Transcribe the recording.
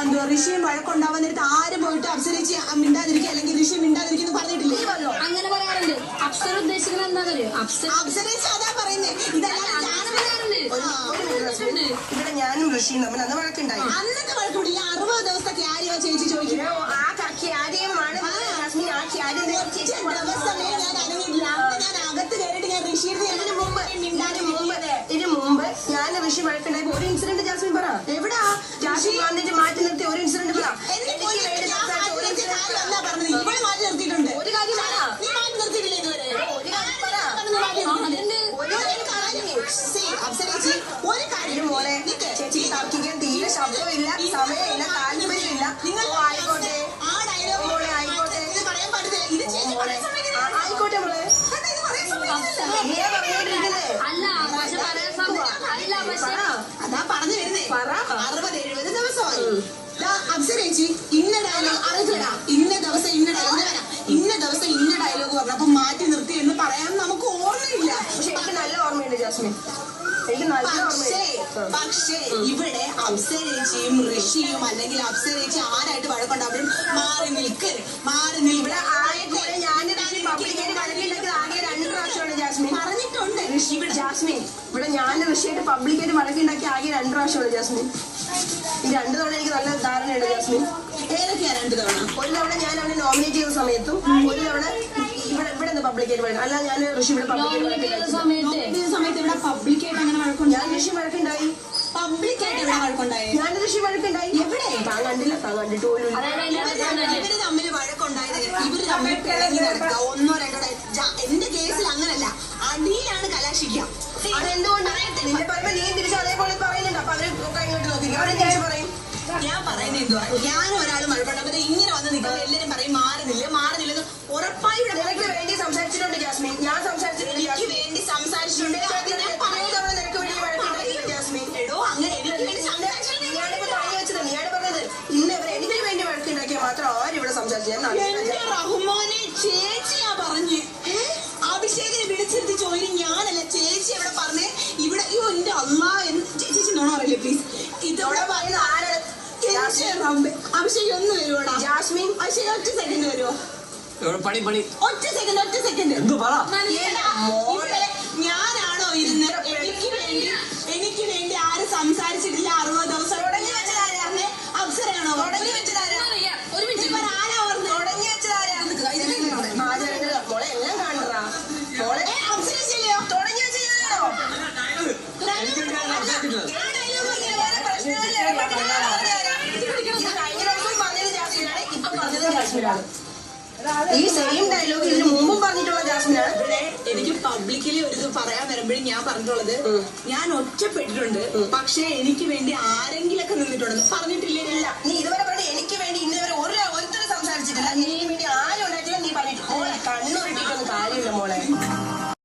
എന്തുവാ ഋഷിയും വഴക്കുണ്ടാവാൻ നേരത്ത് ആരും പോയിട്ട് അപ്സരേച്ചി മിണ്ടാതിരിക്കുക അല്ലെങ്കിൽ ഋഷി മിണ്ടാതിരിക്കുന്നു പറഞ്ഞിട്ടില്ലേ? അങ്ങനെ പറയാറുണ്ട്. അപ്സര ഉദ്ദേശിക്കുന്നത് എന്താണെന്നറിയോ? അപ്സരേച്ചി അതാ പറയുന്നത്. ഇവിടെ ഞാനും ഋഷിയും തമ്മിൽ അന്ന് വഴക്കുണ്ടായി. അന്നത്തെ വഴക്കുണ്ടില്ല. 60 ദിവസത്തെ ക്യാരിയോ ചേച്ചി ചോദിക്കും. ആ ക്യാരിയമാണ് ജാസ്മിൻ. ആ ക്യാരി ദിവസമേ ഞാൻ അടങ്ങിയിട്ടില്ല. ഞാൻ അകത്ത് കയറിയിട്ട് ഞാൻ ഋഷിയുടെ ഇതിനു മുമ്പ് ഞാൻ ഋഷി വഴക്കുണ്ടായപ്പോ ഒരു ഇൻസിഡന്റ് ജാസ്മിൻ പറ. എവിടാ ജാസ്മിൻ വന്നിട്ട് മാറ്റി നിർത്തി ഒരു ഇൻസിഡന്റ് പറ. പറഞ്ഞത് ഇവിടെ മാറ്റി നിർത്തിയിട്ടുണ്ട്. ഒരു കാര്യം പറ. നീ മാറ്റി നിർത്തിയിട്ടില്ല ഇതുവരെ. ഒരു കാര്യം പറ. അപ്സരേച്ചി ഒരു കാര്യം മോളെ ചേച്ചിക്ക് തർക്കിക്കാൻ തീരെ ശബ്ദമില്ല, സമയമില്ല, താല്പര്യമില്ല. നിങ്ങൾ ആയിക്കോട്ടെ ആ ഡയലോഗ് മോളെ ആയിക്കോട്ടെ. ഇത് പറയാൻ പാടില്ല. ഇത് ചേച്ചി പറയാൻ സമയത്ത് ആയിക്കോട്ടെ മോളെ. ഇത് പറയാൻ സമയത്ത് നീയാ പറഞ്ഞോണ്ടിരിക്കുന്നേ. അല്ല പക്ഷെ പറയാൻ അല്ല പക്ഷെ അതാ പറഞ്ഞു വരുന്നേ. പറ. 60-70 ദിവസമായി. അപ്സരേച്ചി ഇന്ന ഡയലോഗ് അറിയില്ലടാ. ഇന്ന ദിവസം ഇന്ന ഡയലോഗ് പറഞ്ഞപ്പോ മാറ്റി നിർത്തി എന്ന് പറയാൻ നമുക്ക് ഓർമ്മയില്ല. പക്ഷെ എനിക്ക് നല്ല ഓർമ്മയുണ്ട് ജാസ്മിൻ. എനിക്ക് നല്ല ഓർമ്മയുണ്ട്. പക്ഷേ ഇവിടെ അപ്സരേച്ചിയും ഋഷിയും അല്ലെങ്കിൽ അപ്സരേച്ചി ആരായിട്ട് വഴക്കുണ്ടാവുമ്പോഴും മാറി നിൽക്ക്. ഇവിടെ ആയിട്ട് ഞാൻ പബ്ലിക്കായിട്ട് വഴക്കുണ്ടാക്കിയത് ആകെ 2 പ്രാവശ്യമാണ് ജാസ്മിൻ. പറഞ്ഞിട്ടുണ്ട് ജാസ്മിൻ ഇവിടെ ഞാൻ ഋഷിയായിട്ട് പബ്ലിക്കായിട്ട് വഴക്കുണ്ടാക്കി ആകെ 2 പ്രാവശ്യമാണ് ജാസ്മിൻ. ഈ 2 തവണ എനിക്ക് നല്ല ധാരണയുണ്ട് ജാസ്മിൻ. ഏതൊക്കെയാ 2 തവണ? ഒരു തവണ ഞാൻ അവനെ നോമിനേറ്റ് ചെയ്ത സമയത്തും ഒരു തവണ ഇവിടെ നിന്ന് പബ്ലിക്കായിട്ട് വഴക്കും. അല്ല ഞാൻ ഋഷി ഇവിടെ പബ്ലിക്കായിട്ട് സമയത്ത് ഇവിടെ പബ്ലിക്കായിട്ട് അങ്ങനെ വഴക്കുണ്ട്. ഞാൻ ഋഷി വഴക്കുണ്ടായി. പബ്ലിക്കായിട്ട് ഇവിടെ വഴക്കുണ്ടായി. ഞാൻ ഋഷി വഴക്കുണ്ടായി. എവിടെ? താൻ കണ്ടില്ല, താൻ കണ്ടിട്ട് പോലും ഇല്ല. ഇവര് തമ്മിൽ വഴക്കുണ്ടായത് ഇവര് തമ്മിൽ പിണങ്ങി നടക്കുക. 1-2 എന്റെ കേസിൽ അങ്ങനല്ല, അടിയിലാണ് കലാശിക്കുക. അതെന്തുകൊണ്ട് നിന്നെ പറയുമ്പോ നീ തിരിച്ച് അതേപോലെ പറയുന്നുണ്ട്. അപ്പൊ അവര് ഇങ്ങോട്ട് നോക്കി അവരെ തിരിച്ച് പറയും. ഞാൻ പറയുന്നത് എന്തുവാ, ഞാൻ ഒരാൾ മഴപ്പണ്ടപ്പോ ഇങ്ങനെ വന്ന് നിൽക്കുമ്പോൾ എല്ലാരും പറയും മാറുന്നില്ലെന്ന്. ഉറപ്പായി ഇവിടെ നിനക്ക് വേണ്ടി സംസാരിച്ചിട്ടുണ്ട് ജാസ്മിൻ. ഞാൻ സംസാരിച്ചിട്ടുണ്ട്. എനിക്ക് വേണ്ടി സംസാരിച്ചിട്ടുണ്ട്. നിനക്ക് വേണ്ടി വഴക്കുണ്ടായില്ല ജാസ്മിൻ. എടോ അങ്ങനെ എനിക്ക് വേണ്ടി ഞാനിപ്പോ താങ്ങി വെച്ചത് നീയാണ് പറഞ്ഞത്. ഇന്ന് ഇവർ എനിക്ക് വേണ്ടി വഴക്കുണ്ടാക്കിയാൽ മാത്രം ആരും ഇവിടെ സംസാരിച്ചു. എന്റെ റഹ്മാനെ ചേച്ചിയാ പറഞ്ഞ്. അഭിഷേകിനെ വിളിച്ചിരുത്തി ചോദിക്കും ഞാനല്ല ചേച്ചി എവിടെ പറഞ്ഞേ. ഇവിടെ അയ്യോ എന്റെ അള്ളാ ചേച്ചി നോണ അറിയില്ലേ പ്ലീസ്. ഇതോടെ പറയുന്ന ആരാണ്? അഭിഷേക് ഒന്ന് വരുവോടാ? ജാസ്മിൻ അഭിഷേക് ഒറ്റ സെക്കൻഡ് വരുവോ? ഒറ്റ സെക്കൻഡ് ഞാനാണോ ഇരുന്ന് എനിക്ക് വേണ്ടി ആരും സംസാരിച്ചിട്ടില്ല 60 ദിവസം? തുടങ്ങി വെച്ചതാരാ? അപ്സരയാണോ? തുടങ്ങി വെച്ചതാരാ? ഒരു മിനിറ്റ് ആരാ പറഞ്ഞത്? തുടങ്ങി വെച്ചതാരാ? മോളെ എല്ലാം കാണുറാ. മോളെ അപ്സരയോ? തുടങ്ങി വെച്ചതാണോ? ഈ സെയിം ഡയലോഗ് ഇതിന് മുമ്പും പറഞ്ഞിട്ടുള്ള ജാസ്മിനാണ്. എനിക്ക് പബ്ലിക്കലി ഒരു ഇത് പറയാൻ വരുമ്പോഴും ഞാൻ പറഞ്ഞിട്ടുള്ളത് ഞാൻ ഒറ്റപ്പെട്ടിട്ടുണ്ട്, പക്ഷെ എനിക്ക് വേണ്ടി ആരെങ്കിലൊക്കെ നിന്നിട്ടുണ്ടെന്ന് പറഞ്ഞിട്ടില്ലേ? നീ ഇതുവരെ